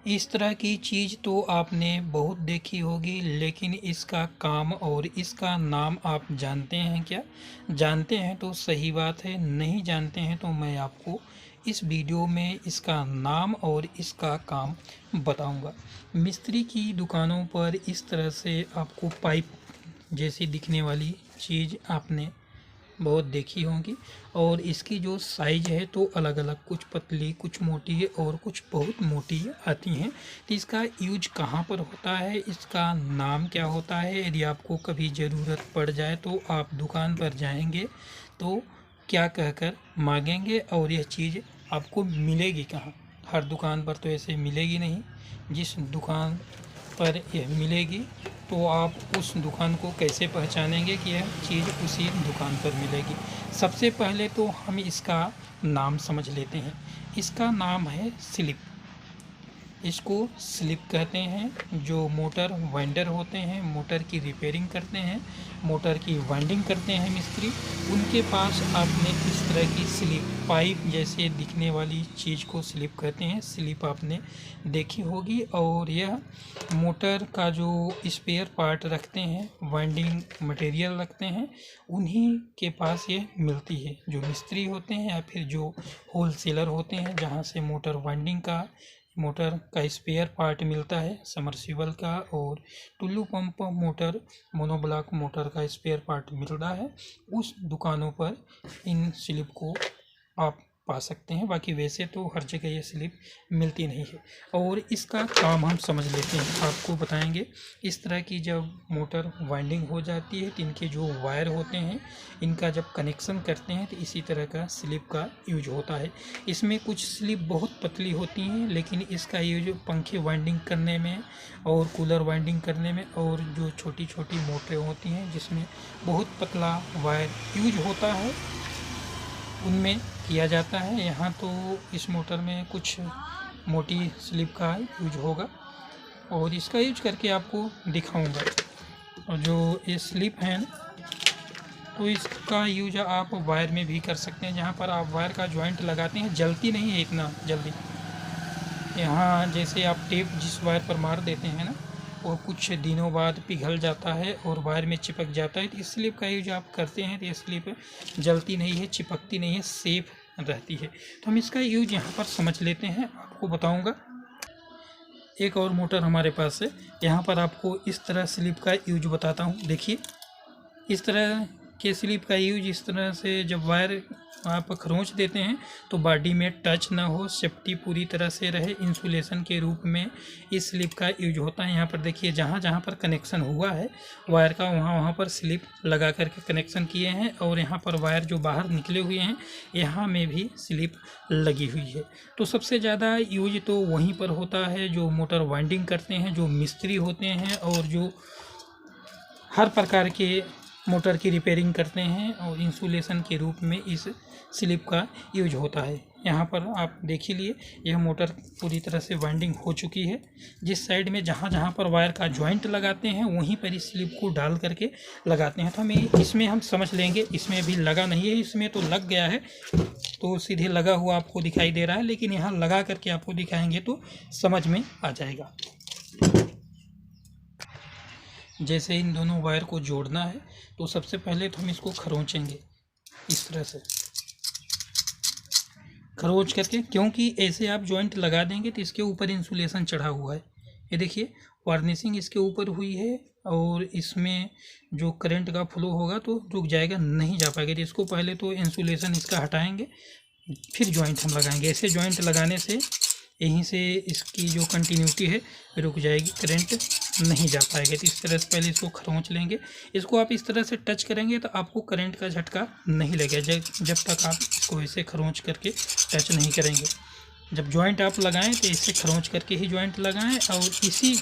इस तरह की चीज़ तो आपने बहुत देखी होगी, लेकिन इसका काम और इसका नाम आप जानते हैं क्या? जानते हैं तो सही बात है, नहीं जानते हैं तो मैं आपको इस वीडियो में इसका नाम और इसका काम बताऊंगा। मिस्त्री की दुकानों पर इस तरह से आपको पाइप जैसी दिखने वाली चीज़ आपने बहुत देखी होंगी, और इसकी जो साइज़ है तो अलग अलग, कुछ पतली, कुछ मोटी और कुछ बहुत मोटी आती हैं। तो इसका यूज कहाँ पर होता है, इसका नाम क्या होता है, यदि आपको कभी ज़रूरत पड़ जाए तो आप दुकान पर जाएंगे तो क्या कहकर मांगेंगे, और यह चीज़ आपको मिलेगी कहाँ? हर दुकान पर तो ऐसे मिलेगी नहीं। जिस दुकान पर यह मिलेगी तो आप उस दुकान को कैसे पहचानेंगे कि यह चीज़ उसी दुकान पर मिलेगी? सबसे पहले तो हम इसका नाम समझ लेते हैं। इसका नाम है स्लिप। इसको स्लिप कहते हैं। जो मोटर वाइंडर होते हैं, मोटर की रिपेयरिंग करते हैं, मोटर की वाइंडिंग करते हैं मिस्त्री, उनके पास आपने इस तरह की स्लिप पाइप जैसे दिखने वाली चीज़ को स्लिप कहते हैं। स्लिप आपने देखी होगी। और यह मोटर का जो स्पेयर पार्ट रखते हैं, वाइंडिंग मटेरियल रखते हैं, उन्हीं के पास ये मिलती है। जो मिस्त्री होते हैं या फिर जो होलसेलर होते हैं, जहाँ से मोटर का स्पेयर पार्ट मिलता है, समर्सिबल का और Tullu pump motor, monoblock motor का स्पेयर पार्ट मिलता है, उस दुकानों पर इन स्लिप को आप पा सकते हैं। बाकी वैसे तो हर जगह ये स्लिप मिलती नहीं है। और इसका काम हम समझ लेते हैं, आपको बताएंगे। इस तरह की जब मोटर वाइंडिंग हो जाती है तो इनके जो वायर होते हैं, इनका जब कनेक्शन करते हैं तो इसी तरह का स्लिप का यूज होता है। इसमें कुछ स्लिप बहुत पतली होती हैं, लेकिन इसका यूज पंखे वाइंडिंग करने में और कूलर वाइंडिंग करने में, और जो छोटी छोटी मोटरें होती हैं जिसमें बहुत पतला वायर यूज होता है, उनमें किया जाता है। यहाँ तो इस मोटर में कुछ मोटी स्लिप का यूज होगा और इसका यूज करके आपको दिखाऊंगा। और जो ये स्लिप है ना, तो इसका यूज आप वायर में भी कर सकते हैं। जहाँ पर आप वायर का जॉइंट लगाते हैं, जलती नहीं है इतना जल्दी। यहाँ जैसे आप टेप जिस वायर पर मार देते हैं ना, वो कुछ दिनों बाद पिघल जाता है और वायर में चिपक जाता है। तो इस स्लिप का यूज आप करते हैं तो ये स्लिप जलती नहीं है, चिपकती नहीं है, सेफ रहती है। तो हम इसका यूज यहाँ पर समझ लेते हैं, आपको बताऊँगा। एक और मोटर हमारे पास है, यहाँ पर आपको इस तरह स्लिप का यूज बताता हूँ। देखिए, इस तरह के स्लिप का यूज इस तरह से, जब वायर आप खरोंच देते हैं तो बॉडी में टच ना हो, सेफ्टी पूरी तरह से रहे, इंसुलेशन के रूप में इस स्लिप का यूज होता है। यहाँ पर देखिए, जहाँ जहाँ पर कनेक्शन हुआ है वायर का, वहाँ पर स्लिप लगा करके कनेक्शन किए हैं, और यहाँ पर वायर जो बाहर निकले हुए हैं, यहाँ में भी स्लिप लगी हुई है। तो सबसे ज़्यादा यूज तो वहीं पर होता है जो मोटर वाइंडिंग करते हैं, जो मिस्त्री होते हैं, और जो हर प्रकार के मोटर की रिपेयरिंग करते हैं, और इंसुलेशन के रूप में इस स्लिप का यूज होता है। यहाँ पर आप देख ही लिए, यह मोटर पूरी तरह से वाइंडिंग हो चुकी है। जिस साइड में जहाँ जहाँ पर वायर का जॉइंट लगाते हैं, वहीं पर इस स्लिप को डाल करके लगाते हैं। तो हमें इसमें हम समझ लेंगे, इसमें भी लगा नहीं है, इसमें तो लग गया है, तो सीधे लगा हुआ आपको दिखाई दे रहा है, लेकिन यहाँ लगा करके आपको दिखाएंगे तो समझ में आ जाएगा। जैसे इन दोनों वायर को जोड़ना है, तो सबसे पहले तो हम इसको खरोंचेंगे इस तरह से, खरोंच करके, क्योंकि ऐसे आप जॉइंट लगा देंगे तो इसके ऊपर इंसुलेशन चढ़ा हुआ है। ये देखिए, वार्निशिंग इसके ऊपर हुई है, और इसमें जो करंट का फ्लो होगा तो रुक जाएगा, नहीं जा पाएगा। तो इसको पहले तो इंसुलेशन इसका हटाएंगे, फिर जॉइंट हम लगाएंगे। ऐसे जॉइंट लगाने से यहीं से इसकी जो कंटिन्यूटी है रुक जाएगी, करंट नहीं जा पाएगा। तो इस तरह से पहले इसको खरोंच लेंगे। इसको आप इस तरह से टच करेंगे तो आपको करंट का झटका नहीं लगेगा, जब तक आप इसको ऐसे खरोंच करके टच नहीं करेंगे। जब जॉइंट आप लगाएं तो इसे खरोंच करके ही जॉइंट लगाएं, और इसी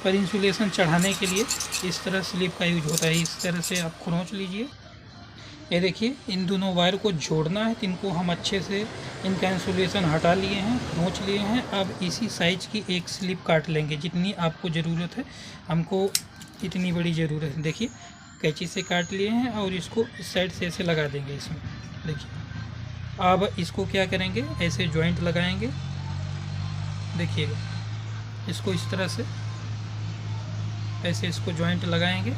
पर इंसुलेशन चढ़ाने के लिए इस तरह स्लिप का यूज होता है। इस तरह से आप खरोंच लीजिए। ये देखिए, इन दोनों वायर को जोड़ना है, तो इनको हम अच्छे से इनका इंसुलेशन हटा लिए हैं, खरोंच लिए हैं। अब इसी साइज की एक स्लिप काट लेंगे, जितनी आपको ज़रूरत है। हमको इतनी बड़ी ज़रूरत है। देखिए, कैंची से काट लिए हैं, और इसको इस साइड से ऐसे लगा देंगे इसमें। देखिए, अब इसको क्या करेंगे, ऐसे जॉइंट लगाएंगे, देखिएगा, इसको इस तरह से ऐसे इसको जॉइंट लगाएंगे।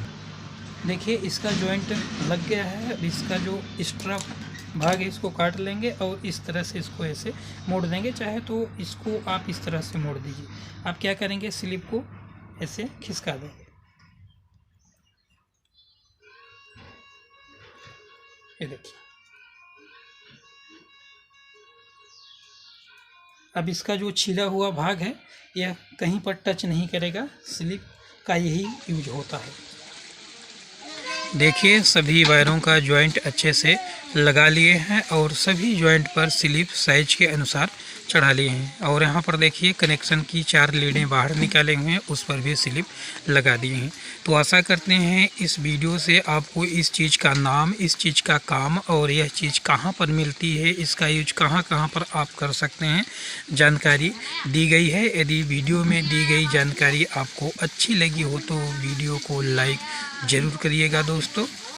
देखिए इसका जॉइंट लग गया है। अब इसका जो एक्स्ट्रा भाग है इसको काट लेंगे और इस तरह से इसको ऐसे मोड़ देंगे। चाहे तो इसको आप इस तरह से मोड़ दीजिए। आप क्या करेंगे, स्लिप को ऐसे खिसका देंगे। ये देखिए, अब इसका जो छिला हुआ भाग है यह कहीं पर टच नहीं करेगा। स्लिप का यही यूज होता है। देखिए सभी वायरों का जॉइंट अच्छे से लगा लिए हैं और सभी जॉइंट पर स्लिप साइज के अनुसार चढ़ा लिए हैं। और यहाँ पर देखिए कनेक्शन की 4 लीडें बाहर निकाले हुए हैं, उस पर भी स्लिप लगा दिए हैं। तो आशा करते हैं इस वीडियो से आपको इस चीज़ का नाम, इस चीज़ का काम और यह चीज़ कहाँ पर मिलती है, इसका यूज कहाँ कहाँ पर आप कर सकते हैं, जानकारी दी गई है। यदि वीडियो में दी गई जानकारी आपको अच्छी लगी हो तो वीडियो को लाइक ज़रूर करिएगा दोस्तों।